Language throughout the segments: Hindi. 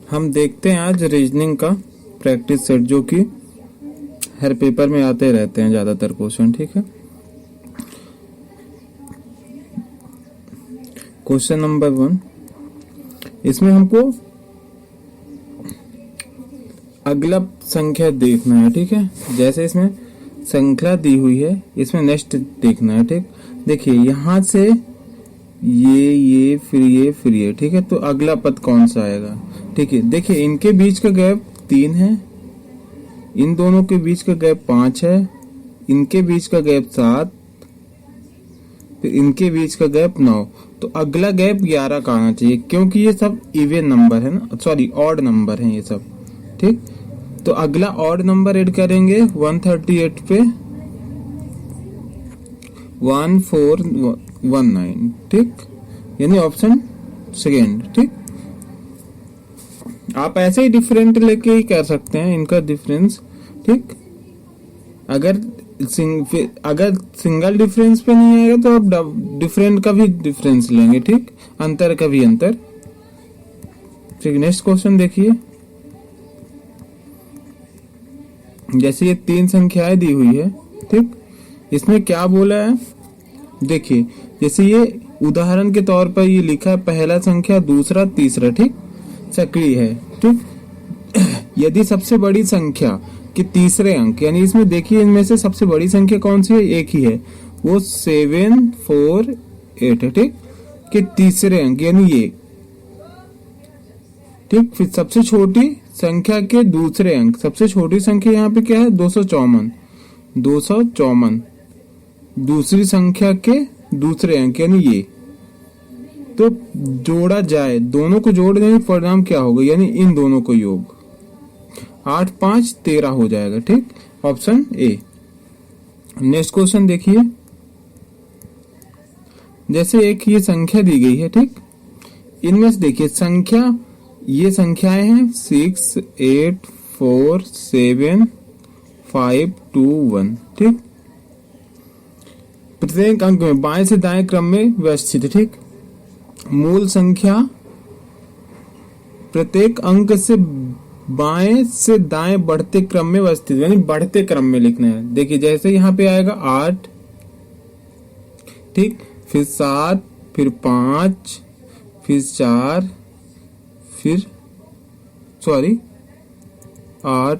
हम देखते हैं आज रीजनिंग का प्रैक्टिस सेट, जो कि हर पेपर में आते रहते हैं ज्यादातर क्वेश्चन। ठीक है, क्वेश्चन नंबर 1, इसमें हमको अगला संख्या देखना है। ठीक है, जैसे इसमें संख्या दी हुई है, इसमें नेक्स्ट देखना है। ठीक, देखिए यहां से ये फिर ये फिर ये। ठीक है, तो अगला पद कौन सा आएगा? ठीक है, देखिए इनके बीच का गैप 3 है, इन दोनों के बीच का गैप 5 है, इनके बीच का गैप 7, फिर इनके बीच का गैप 9। तो अगला गैप 11 का आना चाहिए, क्योंकि ये सब इवन नंबर है ना, सॉरी ऑड नंबर है ये सब। ठीक, तो अगला ऑड नंबर ऐड करेंगे 138 पे 1419। ठीक, यानी ऑप्शन सेकेंड। ठीक, आप ऐसे ही डिफरेंट लेके ही कर सकते हैं इनका डिफरेंस। ठीक, अगर सिंगल डिफरेंस पे नहीं आएगा तो आप डिफरेंट का भी डिफरेंस लेंगे। ठीक, अंतर का भी अंतर। ठीक, नेक्स्ट क्वेश्चन देखिए, जैसे ये 3 संख्याएं दी हुई है। ठीक, इसमें क्या बोला है? देखिए जैसे ये उदाहरण के तौर पर ये लिखा है पहला संख्या, दूसरा, तीसरा। ठीक, सक्रिय है। ठीक, यदि सबसे बड़ी संख्या के तीसरे अंक, यानी इसमें देखिए इनमें से सबसे बड़ी संख्या कौन सी है? एक ही है, वो 748 है। ठीक, के तीसरे अंक यानी ये। ठीक, फिर सबसे छोटी संख्या के दूसरे अंक, सबसे छोटी संख्या यहाँ पे क्या है? 254। 254 दूसरी संख्या के दूसरे अंक यानी ये। तो जोड़ा जाए, दोनों को जोड़ देंगे, परिणाम क्या होगा? यानी इन दोनों को योग 8 5 13 हो जाएगा। ठीक, ऑप्शन ए। नेक्स्ट क्वेश्चन देखिए, जैसे एक ये संख्या दी गई है। ठीक, इनमें से देखिए संख्या, ये संख्याएं हैं 6 8 4 7 5 2 1। ठीक, प्रत्येक अंक में बाएं से दाएं क्रम में व्यवस्थित है। ठीक, मूल संख्या प्रत्येक अंक से बाएं से दाएं बढ़ते क्रम में व्यवस्थित, यानी बढ़ते क्रम में लिखना है। देखिए जैसे यहाँ पे आएगा 8, ठीक, फिर 7, फिर 5, फिर 4, फिर 8,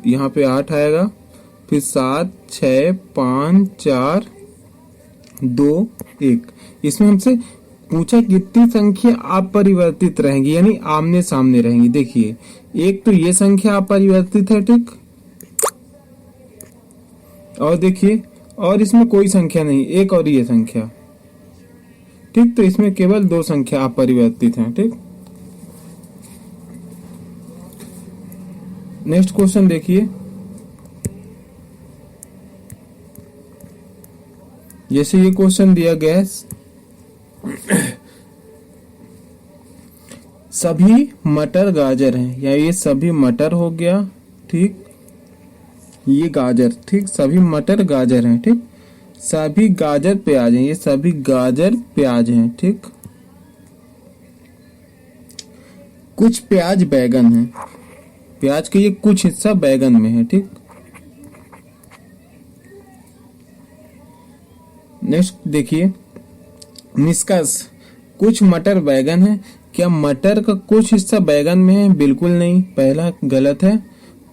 यहाँ पे 8 आएगा, फिर 7 6 5 4 2 1। इसमें हमसे पूछा कितनी संख्या अपरिवर्तित रहेंगी, यानी आमने सामने रहेंगी। देखिए एक तो ये संख्या अपरिवर्तित है। ठीक, और देखिए और इसमें कोई संख्या नहीं, एक और ये संख्या। ठीक, तो इसमें केवल 2 संख्या अपरिवर्तित हैं। ठीक, नेक्स्ट क्वेश्चन देखिए, जैसे ये क्वेश्चन दिया गया है, सभी मटर गाजर हैं, या ये सभी मटर हो गया। ठीक, ये गाजर। ठीक, सभी मटर गाजर हैं। ठीक, सभी गाजर प्याज हैं, ये सभी गाजर प्याज हैं। ठीक, कुछ प्याज बैगन हैं, प्याज के ये कुछ हिस्सा बैगन में है। ठीक, नेक्स्ट देखिए, निष्कर्ष, कुछ मटर बैगन है। क्या मटर का कुछ हिस्सा बैगन में है? बिल्कुल नहीं, पहला गलत है।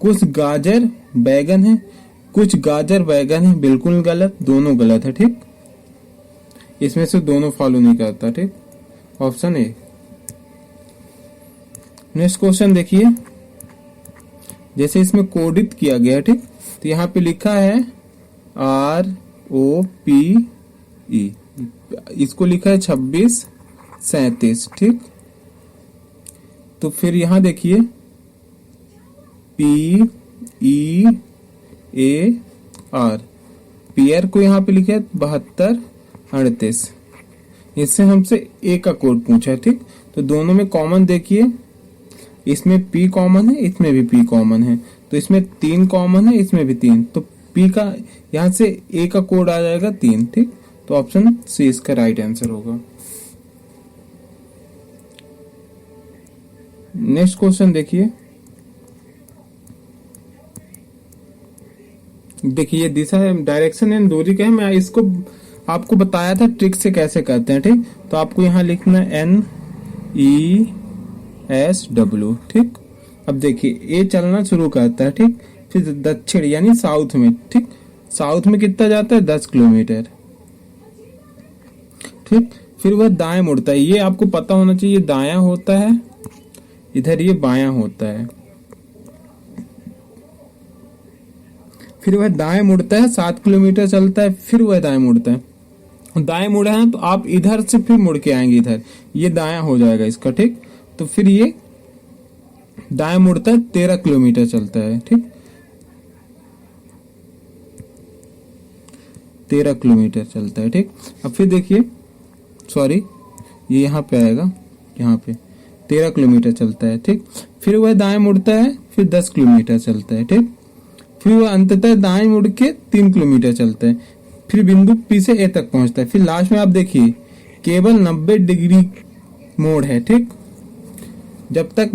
कुछ गाजर बैगन है, कुछ गाजर बैगन है, बिल्कुल गलत, दोनों गलत है। ठीक, इसमें से दोनों फॉलो नहीं करता। ठीक, ऑप्शन ए। नेक्स्ट क्वेश्चन देखिए, जैसे इसमें कोडित किया गया है। ठीक, तो यहाँ पे लिखा है ROPE, इसको लिखा है 26 37। ठीक, तो फिर यहां देखिए PEAR, पेयर को यहाँ पे लिखा है 72 38। इससे हमसे ए का कोड पूछा है। ठीक, तो दोनों में कॉमन देखिए, इसमें P कॉमन है, इसमें भी P कॉमन है, तो इसमें 3 कॉमन है, इसमें भी 3, तो P का यहाँ से ए का कोड आ जाएगा 3। ठीक, तो ऑप्शन सी इसका राइट आंसर होगा। नेक्स्ट क्वेश्चन देखिए, देखिए दिशा डायरेक्शन एंड दूरी का है। मैं इसको आपको बताया था ट्रिक से कैसे करते हैं, ठीक। तो आपको यहाँ लिखना है NESW, ठीक। अब देखिए ये चलना शुरू करता है, ठीक। फिर दक्षिण यानी साउथ में, ठीक। साउथ में कितना जाता है 10 किलोमीटर, ठीक। फिर वह दाएं मुड़ता है, ये आपको पता होना चाहिए, दायां होता है इधर, ये बायां होता है। फिर वह दाएं मुड़ता है, 7 किलोमीटर चलता है, फिर वह दाएं मुड़ता है। दाएं मुड़ा है तो आप इधर से फिर मुड़ के आएंगे इधर, ये दायां हो जाएगा इसका, ठीक। तो फिर ये दाएं मुड़ता है, 13 किलोमीटर चलता है, ठीक। 13 किलोमीटर चलता है, ठीक। अब फिर देखिए, सॉरी ये यहाँ पे आएगा, यहाँ पे 13 किलोमीटर चलता है, ठीक। फिर वह दाएं मुड़ता है, फिर 10 किलोमीटर चलता है, ठीक। फिर वह अंततः दाएं मुड़ के 3 किलोमीटर चलता है, फिर बिंदु P से A तक पहुंचता है। फिर लास्ट में आप देखिए केवल 90 डिग्री मोड़ है, ठीक। जब तक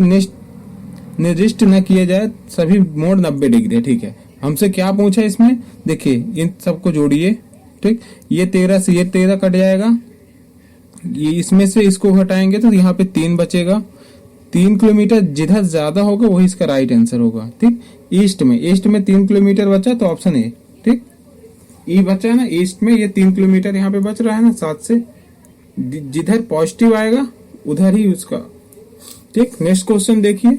निर्दिष्ट न किया जाए सभी मोड़ 90 डिग्री है, ठीक है। हमसे क्या पूछा है इसमें, देखिए इन सबको जोड़िए, ठीक। ये 13 से ये 13 कट जाएगा, ये इसमें से इसको घटाएंगे तो यहाँ पे 3 बचेगा। 3 किलोमीटर जिधर ज्यादा होगा वही इसका राइट आंसर होगा, ठीक। ईस्ट में 3 किलोमीटर बचा तो ऑप्शन ए, ठीक। ई बचा है ना ईस्ट में, ये 3 किलोमीटर यहाँ पे बच रहा है ना 7 से, जिधर पॉजिटिव आएगा उधर ही उसका, ठीक। नेक्स्ट क्वेश्चन देखिए,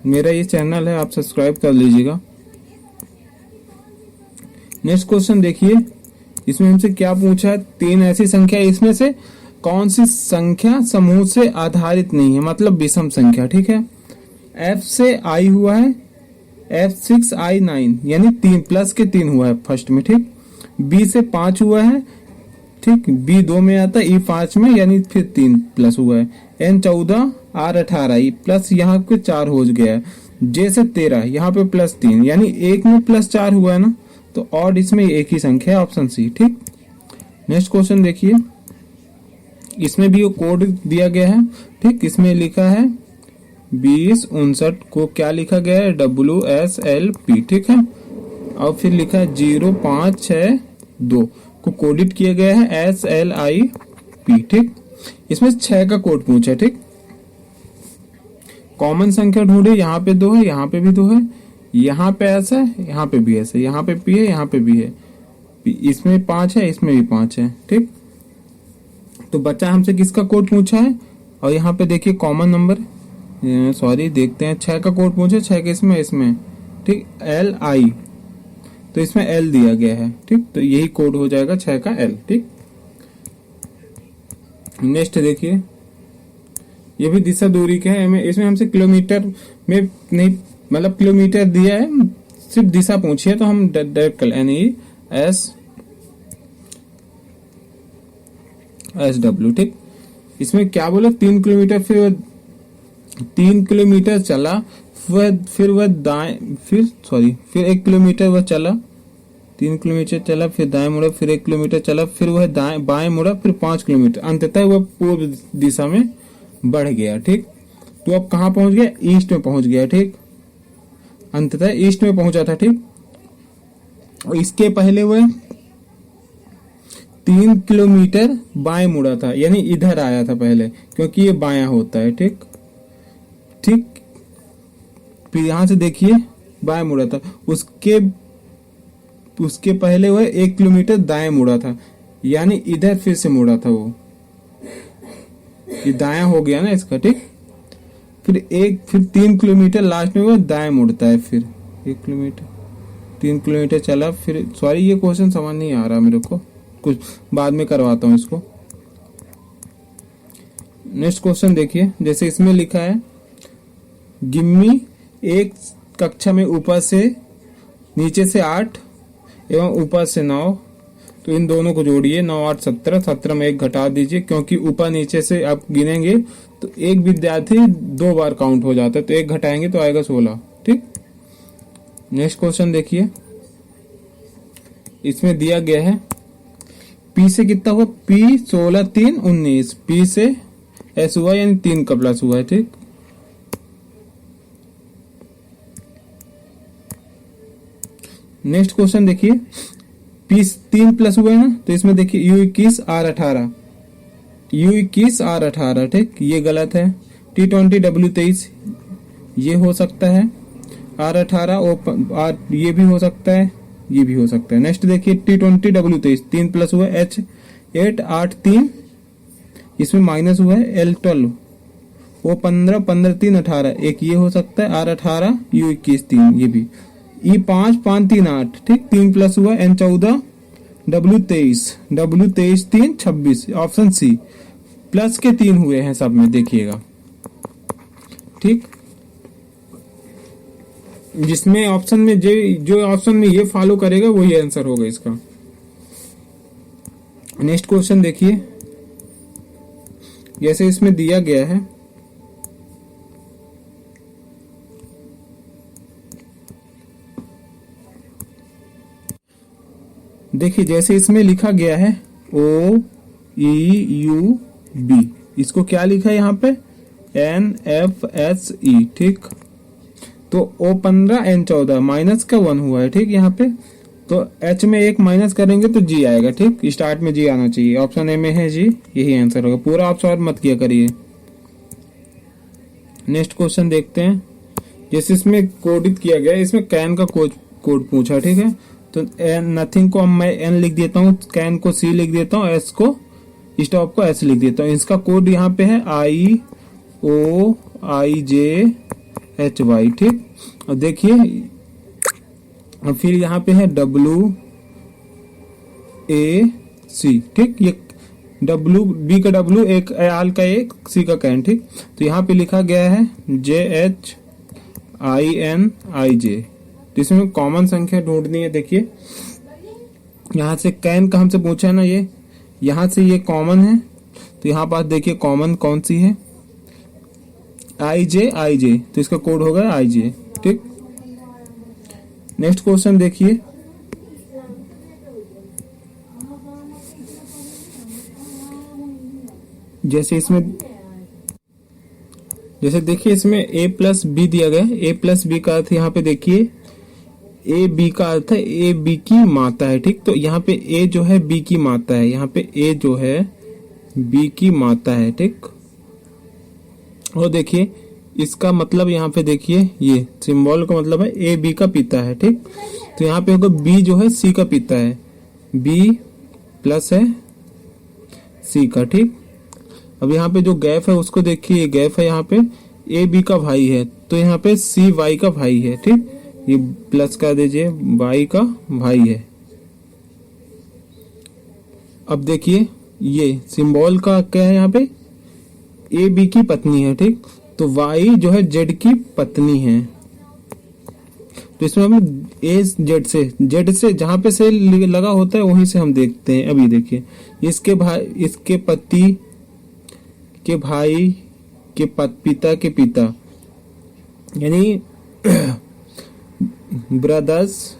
मेरा ये चैनल है, आप सब्सक्राइब कर लीजिएगा। नेक्स्ट क्वेश्चन देखिए, इसमें हमसे क्या पूछा है, 3 ऐसी संख्या, इसमें से कौन सी संख्या समूह से आधारित नहीं है, मतलब विषम संख्या, ठीक है। F से I हुआ है, F6 I9 यानी 3 प्लस के 3 हुआ है फर्स्ट में, ठीक। B से 5 हुआ है, ठीक। B 2 में आता है, E 5 में यानी फिर 3 प्लस हुआ है। N 14 R 18 E प्लस यहाँ पे 4 हो गया है। J से 13 यहाँ पे प्लस 3 यानी 1 में प्लस 4 हुआ है ना, तो ऑड इसमें एक ही संख्या है, ऑप्शन सी, ठीक। नेक्स्ट क्वेश्चन देखिए, इसमें भी वो कोड दिया गया है, ठीक। इसमें लिखा है 2059 को क्या लिखा गया है, WSLP, ठीक है। और फिर लिखा है 0562 को कोडिट किया गया है SLIP, ठीक। इसमें 6 का कोड पूछा है, ठीक। कॉमन संख्या ढूंढे, यहाँ पे 2 है, यहाँ पे भी 2 है, यहाँ पे ऐसा है, यहाँ पे भी ऐसा है, यहाँ पे P है, यहाँ पे भी है, इसमें 5 है, इसमें भी 5 है, ठीक। तो बच्चा हमसे किसका कोड पूछा है, और यहाँ पे देखिए कॉमन नंबर, सॉरी देखते हैं, 6 का कोड पूछे, 6 के इसमें, ठीक। LI, तो इसमें L दिया गया है, ठीक। तो यही कोड हो जाएगा 6 का L, ठीक। नेक्स्ट देखिए, ये भी दिशा दूरी का है, इसमें हमसे किलोमीटर में नहीं, मतलब किलोमीटर दिया है, सिर्फ दिशा पूछी है, तो हम डायरेक्ट कर NESW, ठीक। इसमें क्या बोला, 3 किलोमीटर, फिर 3 किलोमीटर चला, फिर वह दाएं, फिर 1 किलोमीटर वह चला, 3 किलोमीटर चला, फिर दाएं मुड़ा, फिर 1 किलोमीटर चला, फिर वह दाएं बाएं मुड़ा, फिर 5 किलोमीटर, अंततः वह पूर्व दिशा में बढ़ गया, ठीक। तो अब कहाँ पहुंच गया, ईस्ट में पहुंच गया, ठीक। अंततः ईस्ट में पहुंचा था, ठीक। और इसके पहले वह 3 किलोमीटर बाएं मुड़ा था, यानी इधर आया था पहले, क्योंकि ये बायां होता है, ठीक। फिर यहां से देखिए बाएं मुड़ा था, उसके पहले वह 1 किलोमीटर दाएं मुड़ा था, यानी इधर फिर से मुड़ा था वो, ये दायां हो गया ना इसका, ठीक। फिर 3 किलोमीटर लास्ट में वो दाएं मुड़ता है, फिर 1 किलोमीटर 3 किलोमीटर चला, फिर सॉरी ये क्वेश्चन समझ नहीं आ रहा मेरे को, कुछ बाद में करवाता हूँ इसको। नेक्स्ट क्वेश्चन देखिए, जैसे इसमें लिखा है गिम्मी एक कक्षा में ऊपर से नीचे से 8 एवं ऊपर से 9, तो इन दोनों को जोड़िए, 9 8 17, 17 में 1 घटा दीजिए, क्योंकि ऊपर नीचे से आप गिनेंगे तो एक विद्यार्थी 2 बार काउंट हो जाता है, तो 1 घटाएंगे तो आएगा 16, ठीक। नेक्स्ट क्वेश्चन देखिए, इसमें दिया गया है P से कितना हुआ, P 16 3 19, P से एस हुआ यानी 3 का प्लस हुआ है। ठीक, नेक्स्ट क्वेश्चन देखिए, पी 3 प्लस हुआ है ना, तो इसमें देखिए U21 R18, U21 R18, ठीक, ये गलत है। T20 W23 ये हो सकता है, R18 ये भी हो सकता है, ये भी हो सकता है। नेक्स्ट देखिए T20 W23 3 प्लस हुआ है H8 8 3, इसमें माइनस हुआ है L12 O15 15 3 18, एक ये हो सकता है R18 U21 3, ये भी E5 5 3 8, ठीक, 3 प्लस हुआ है N14 W23 3 26, option C. Plus के 3 हुए हैं सब में, देखिएगा। ठीक, जिसमें ऑप्शन में जो ऑप्शन में ये फॉलो करेगा वही आंसर होगा इसका। नेक्स्ट क्वेश्चन देखिए, जैसे इसमें दिया गया है, देखिए जैसे इसमें लिखा गया है OEUB, इसको क्या लिखा है यहाँ पे NFSE, ठीक, तो O15 N14 माइनस का 1 हुआ है। ठीक, यहाँ पे तो H में एक माइनस करेंगे तो G आएगा। ठीक, स्टार्ट में G आना चाहिए, ऑप्शन ए में है G, यही आंसर होगा। पूरा आप सॉल्व मत किया करिए। नेक्स्ट क्वेश्चन देखते हैं, जैसे इसमें कोडित किया गया है, इसमें कैन का कोड पूछा। ठीक है, तो नथिंग को मैं N लिख देता हूँ, कैन को C लिख देता हूँ, S को स्टॉप को S लिख देता हूँ। इसका कोड यहाँ पे है IOIJHY। ठीक, और देखिए और फिर यहाँ पे है WAC। ठीक, ये B का W, एक आल का एक, C का कैन। ठीक, तो यहाँ पे लिखा गया है JHINIJ। तो इसमें कॉमन संख्या ढूंढनी है। देखिए यहाँ से कैन का हमसे पूछा है ना, ये यहाँ से ये कॉमन है, तो यहाँ पास देखिए कॉमन कौन सी है, IJ, तो इसका कोड होगा IJ। ठीक, नेक्स्ट क्वेश्चन देखिए, जैसे देखिए इसमें A प्लस B दिया गया है। A प्लस B का अर्थ यहाँ पे देखिए A B का अर्थ है A B की माता है। ठीक, तो यहाँ पे A जो है B की माता है, यहाँ पे A जो है B की माता है। ठीक, और देखिए इसका मतलब यहाँ पे देखिए ये सिंबल का मतलब है A B का पिता है। ठीक, तो यहाँ पे होगा B जो है C का पिता है, B प्लस है C का। ठीक, अब यहाँ पे जो गैप है उसको देखिए, ये गैप है यहाँ पे A B का भाई है, तो यहाँ पे C Y का भाई है। ठीक, ये प्लस कर दीजिए, Y का भाई है। अब देखिए ये सिंबल का क्या है, यहाँ पे A B की पत्नी है। ठीक, तो Y जो है Z की पत्नी है, तो इसमें हम Z से जहां पे से लगा होता है वहीं से हम देखते हैं। अभी देखिए इसके भाई, इसके पति के भाई के पिता के पिता, यानी ब्रदर्स,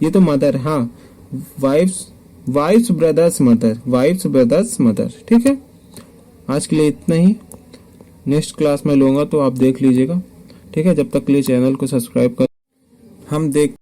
ये तो मदर, हाँ, वाइफ्स ब्रदर्स मदर। ठीक है, आज के लिए इतना ही। नेक्स्ट क्लास में लूंगा तो आप देख लीजिएगा। ठीक है, जब तक के लिए चैनल को सब्सक्राइब कर, हम देख